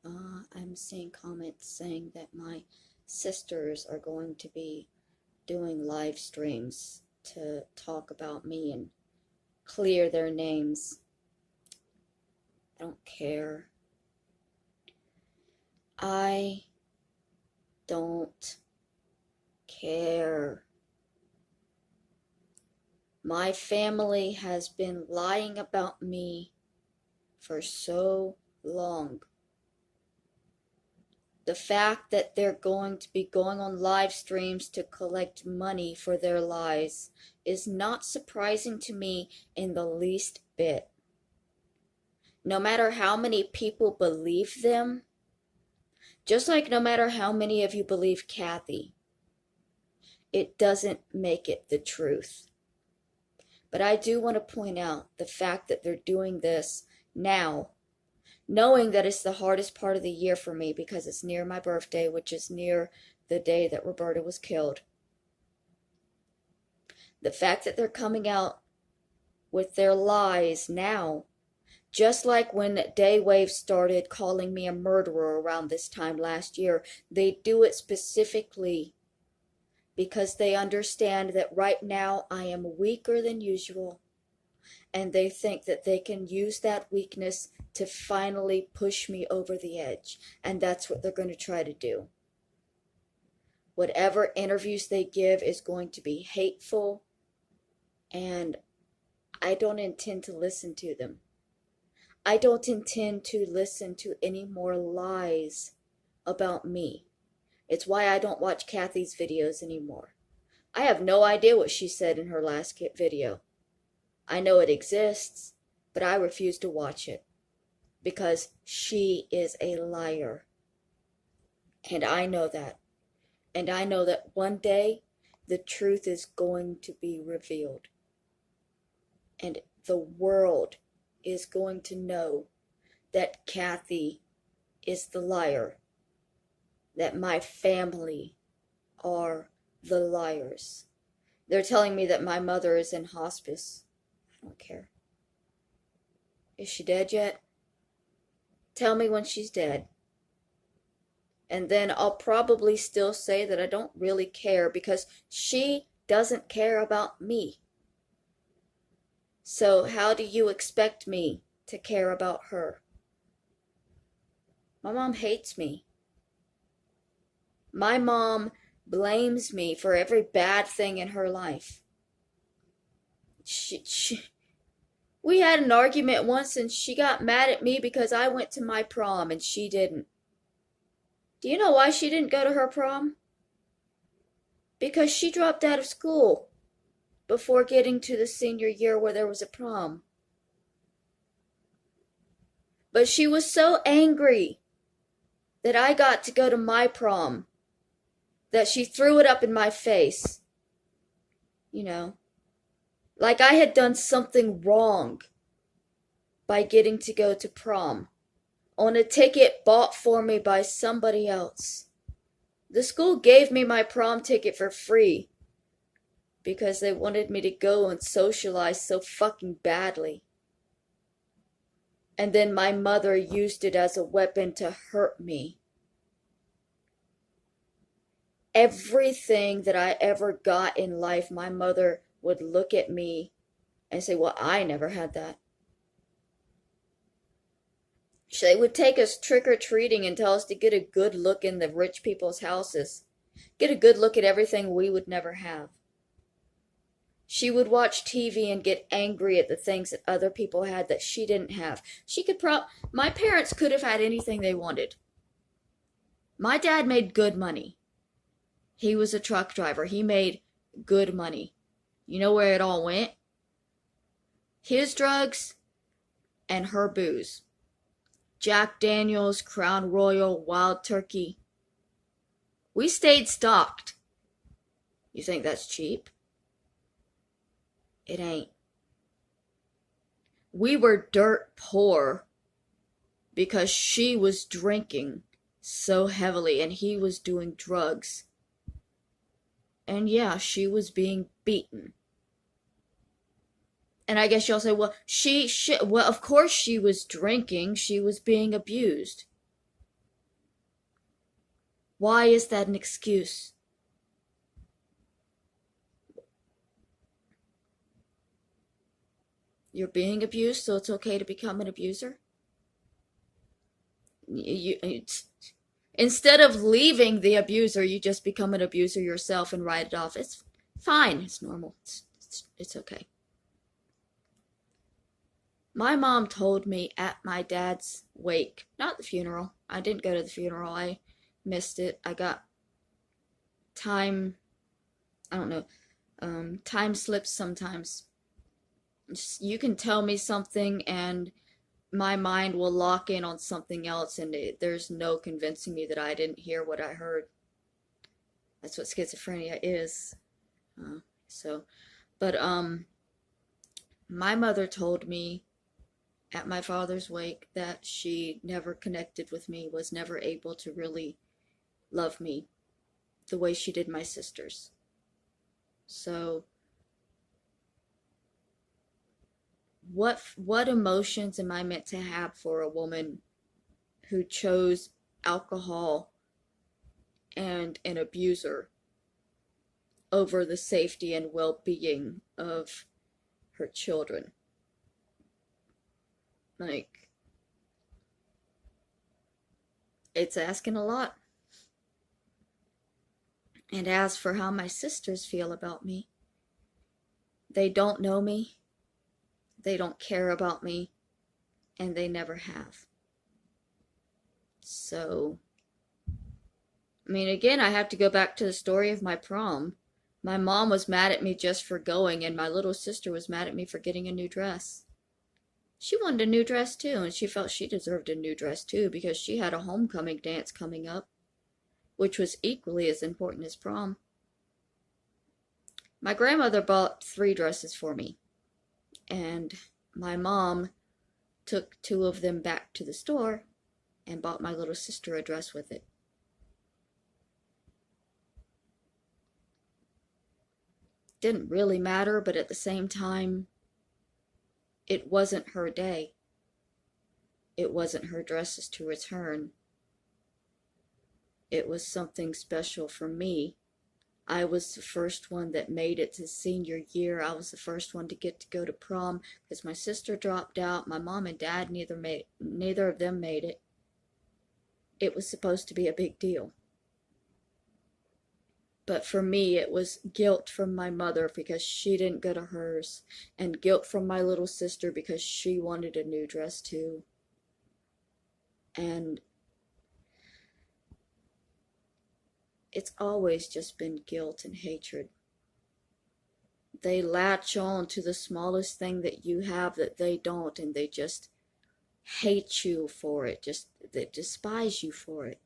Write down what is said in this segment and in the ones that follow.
I'm seeing comments saying that my sisters are going to be doing live streams to talk about me and clear their names. I don't care. I don't care. My family has been lying about me for so long. The fact that they're going to be going on live streams to collect money for their lies is not surprising to me in the least bit. No matter how many people believe them, just like no matter how many of you believe Kathy, it doesn't make it the truth. But I do want to point out the fact that they're doing this now, knowing that it's the hardest part of the year for me because it's near my birthday, which is near the day that Roberta was killed. The fact that they're coming out with their lies now, just like when Daywave started calling me a murderer around this time last year, they do it specifically because they understand that right now I am weaker than usual, and they think that they can use that weakness to finally push me over the edge, and that's what they're going to try to do. Whatever interviews they give is going to be hateful, and I don't intend to listen to them. I don't intend to listen to any more lies about me. It's why I don't watch Kathy's videos anymore. I have no idea what she said in her last video. I know it exists, but I refuse to watch it because she is a liar. And I know that. And I know that one day the truth is going to be revealed. And the world is going to know that Kathy is the liar, that my family are the liars. They're telling me that my mother is in hospice. I don't care. Is she dead yet? Tell me when she's dead. And then I'll probably still say that I don't really care because she doesn't care about me. So how do you expect me to care about her? My mom hates me. My mom blames me for every bad thing in her life. We had an argument once and she got mad at me because I went to my prom and she didn't. Do you know why she didn't go to her prom? Because she dropped out of school before getting to the senior year where there was a prom. But she was so angry that I got to go to my prom that she threw it up in my face. You know, like I had done something wrong by getting to go to prom on a ticket bought for me by somebody else. The school gave me my prom ticket for free because they wanted me to go and socialize so fucking badly. And then my mother used it as a weapon to hurt me. Everything that I ever got in life, my mother would look at me and say, well, I never had that. They would take us trick-or-treating and tell us to get a good look in the rich people's houses. Get a good look at everything we would never have. She would watch TV and get angry at the things that other people had that she didn't have. My parents could have had anything they wanted. My dad made good money. He was a truck driver. He made good money. You know where it all went? His drugs and her booze. Jack Daniels, Crown Royal, Wild Turkey. We stayed stocked. You think that's cheap? It ain't. We were dirt poor because she was drinking so heavily and he was doing drugs. And yeah, she was being beaten. And I guess y'all say, well, well, of course she was drinking. She was being abused. Why is that an excuse? You're being abused, so it's okay to become an abuser? Instead of leaving the abuser, you just become an abuser yourself and write it off. It's fine. It's normal. It's okay. My mom told me at my dad's wake, not the funeral. I didn't go to the funeral. I missed it. I got time, I don't know, time slips sometimes. You can tell me something and my mind will lock in on something else, and there's no convincing me that I didn't hear what I heard. That's what schizophrenia is. Uh, so, but my mother told me at my father's wake that she never connected with me, was never able to really love me the way she did my sisters. So what emotions am I meant to have for a woman who chose alcohol and an abuser over the safety and well-being of her children? Like, it's asking a lot. And as for how my sisters feel about me, they don't know me, they don't care about me, and they never have. So, I mean, again, I have to go back to the story of my prom. My mom was mad at me just for going, and my little sister was mad at me for getting a new dress. She wanted a new dress too, and she felt she deserved a new dress too because she had a homecoming dance coming up, which was equally as important as prom. My grandmother bought 3 dresses for me, and my mom took 2 of them back to the store and bought my little sister a dress with it. Didn't really matter, but at the same time, it wasn't her day. It wasn't her dresses to return. It was something special for me. I was the first one that made it to senior year. I was the first one to get to go to prom because my sister dropped out. My mom and dad neither of them made it. It was supposed to be a big deal. But for me, it was guilt from my mother because she didn't go to hers, and guilt from my little sister because she wanted a new dress too. And it's always just been guilt and hatred. They latch on to the smallest thing that you have that they don't, and they just hate you for it, they despise you for it.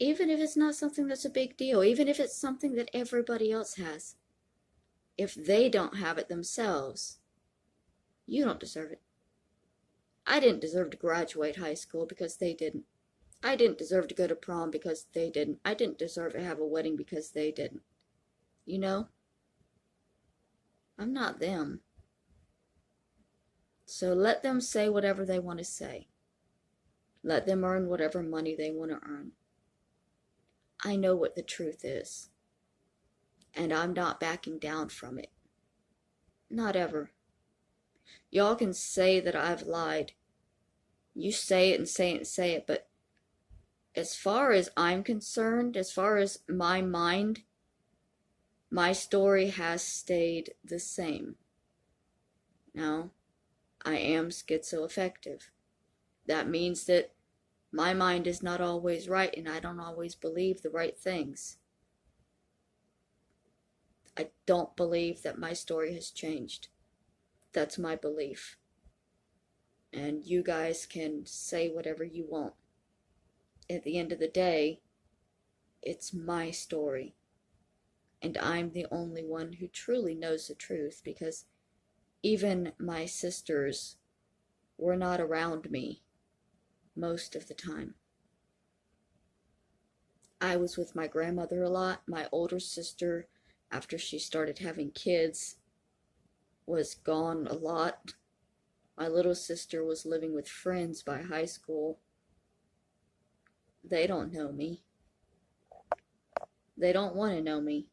Even if it's not something that's a big deal, even if it's something that everybody else has. If they don't have it themselves, you don't deserve it. I didn't deserve to graduate high school because they didn't. I didn't deserve to go to prom because they didn't. I didn't deserve to have a wedding because they didn't. You know? I'm not them. So let them say whatever they want to say. Let them earn whatever money they want to earn. I know what the truth is. And I'm not backing down from it. Not ever. Y'all can say that I've lied. You say it and say it and say it, but as far as I'm concerned, as far as my mind, my story has stayed the same. Now, I am schizoaffective. That means that my mind is not always right and I don't always believe the right things. I don't believe that my story has changed. That's my belief. And you guys can say whatever you want. At the end of the day, it's my story. And I'm the only one who truly knows the truth because even my sisters were not around me most of the time. I was with my grandmother a lot. My older sister, after she started having kids, was gone a lot. My little sister was living with friends by high school. They don't know me. They don't want to know me.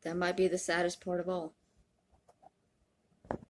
That might be the saddest part of all.